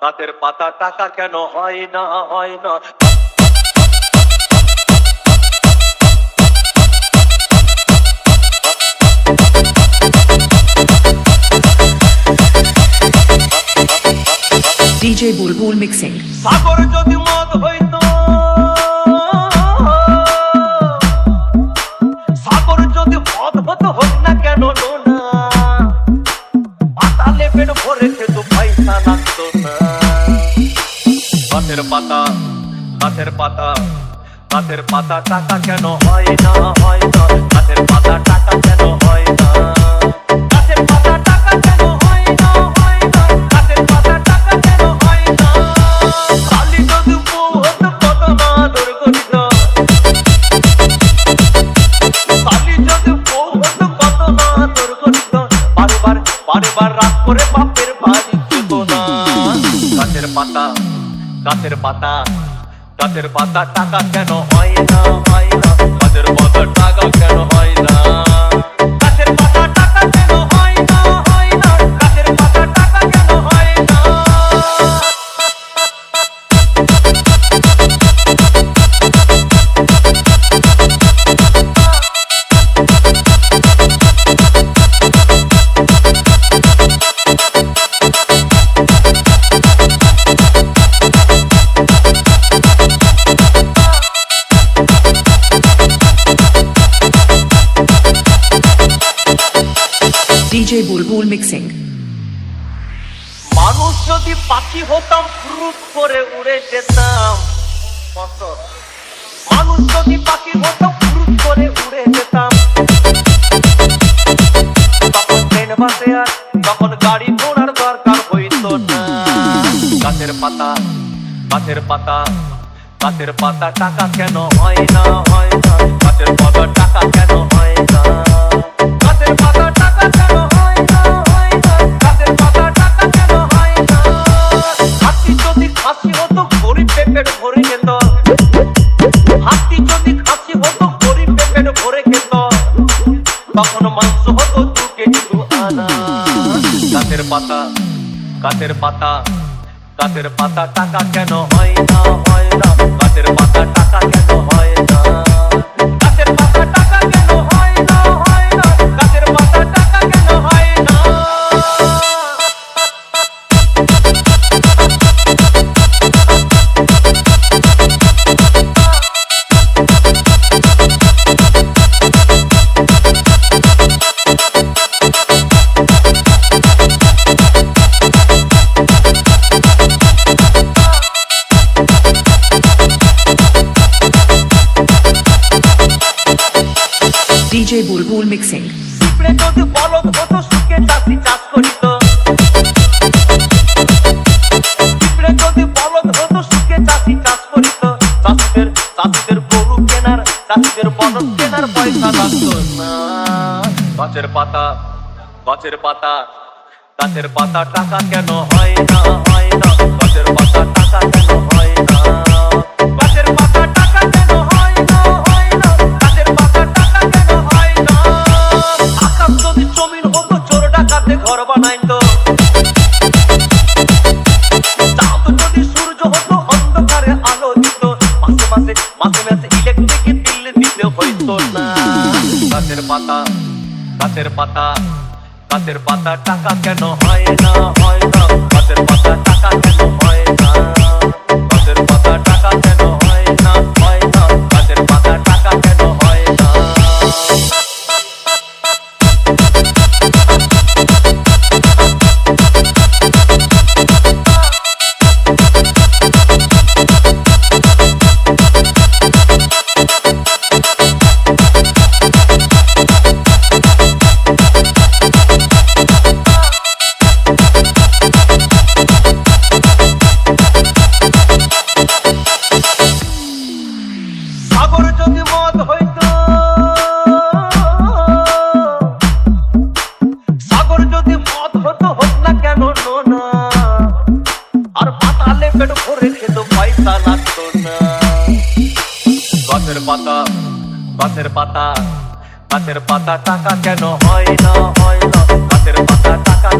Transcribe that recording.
গাছের পাতা টাকা কেন হয় না হয় না। DJ Bulbul mixing. সাগর যদি মদ হইতো, সাগর যদি মদ হতো হোক না কেন না, পাতালে পেট ভরে খেত পয়সা লাগতো না। গাছের পাতা গাছের পাতা গাছের পাতা টাকা কেন হয় না হয় না। গাছের পাতা টাকা কেন হয় না। গাছের পাতা টাকা কেন হয় না হয় না। গাছের পাতা টাকা কেন হয় না। কালি যদি বউ হতো কত না আদর করিত। কালি যদি বউ হতো কত না আদর করিত। বারবার রাত করে বাপের বাড়ি যেত না। গাছের পাতা গাছের পাতা গাছের পাতা টাকা কেন হয় না হয় না। গাছের পাতা টাকা কেন হয় না। গাছের পাতা টাকা কেন হয় না হয় না। গাছের পাতা টাকা কেন হয় না। DJ Bulbul mixing. মানুষ যদি পাখি হতাম ফুরুত করে উড়ে যেতাম। মানুষ যদি পাখি হতাম ফুরুত করে উড়ে যেতাম। তখন ট্রেন বাসে আর তখন গাড়ি ঘোড়ার দরকার হইতো না। গাছের পাতা গাছের পাতা গাছের পাতা টাকা কেন হয় না হয় না। গাছের পাতা টাকা কেন হয় না। গাছের পাতা টাকা কেন হয় না হয় না। গাছের পাতা টাকা কেন হয় না। হাতি যদি খাসি হতো গরিব পেট ভরে যেত। হাতি যদি খাসি হতো গরিব পেট ভরে খেত। তখন মাংস হতো 2 কেজি 2 আনা। গাছের পাতা গাছের পাতা গাছের পাতা টাকা কেন হয় না হয় না। গাছের পাতা টাকা কেন হয় না। গাছের পাতা টাকা কেন হয় না হয় না। গাছের পাতা টাকা কেন হয় না। DJ Bulbul mixing. পিঁপড়ে যদি বলদ হতো সুখে চাষি চাষ করিত। পিঁপড়ে যদি বলদ হতো সুখে চাষি চাষ করিত। চাষিদের গরু কেনার চাষিদের বলদ কেনার পয়সা লাগতো না। গাছের পাতা গাছের পাতা গাছের পাতা টাকা কেন হয় না হয় না। গাছের পাতা টাকা কেন হয় না। গাছের পাতা টাকা কেন হয় না হয় না। গাছের পাতা টাকা কেন হয় না। আকাশ যদি জমিন হতো চোর ডাকাতে ঘর বানাইতো। চাঁদ যদি সূর্য হতো অন্ধকারে আলো দিত। মাসে মাসে ইলেকট্রিক বিল দিতে হইতো না। গাছের পাতা গাছের পাতা গাছের পাতা টাকা কেন হয় না হয় না। গাছের পাতা টাকা কেন হয় না। গাছের পাতা টাকা কেন হয় না হয় না। গাছের পাতা টাকা কেন হয় না। সাগর যদি মদ হইতো, সাগর যদি মদ হতো হোক না কেন না। আর পাতালে পেট ভরে খেত পয়সা লাগতো না। গাছের পাতা গাছের পাতা গাছের পাতা টাকা কেন হয় না হয় না। গাছের পাতা টাকা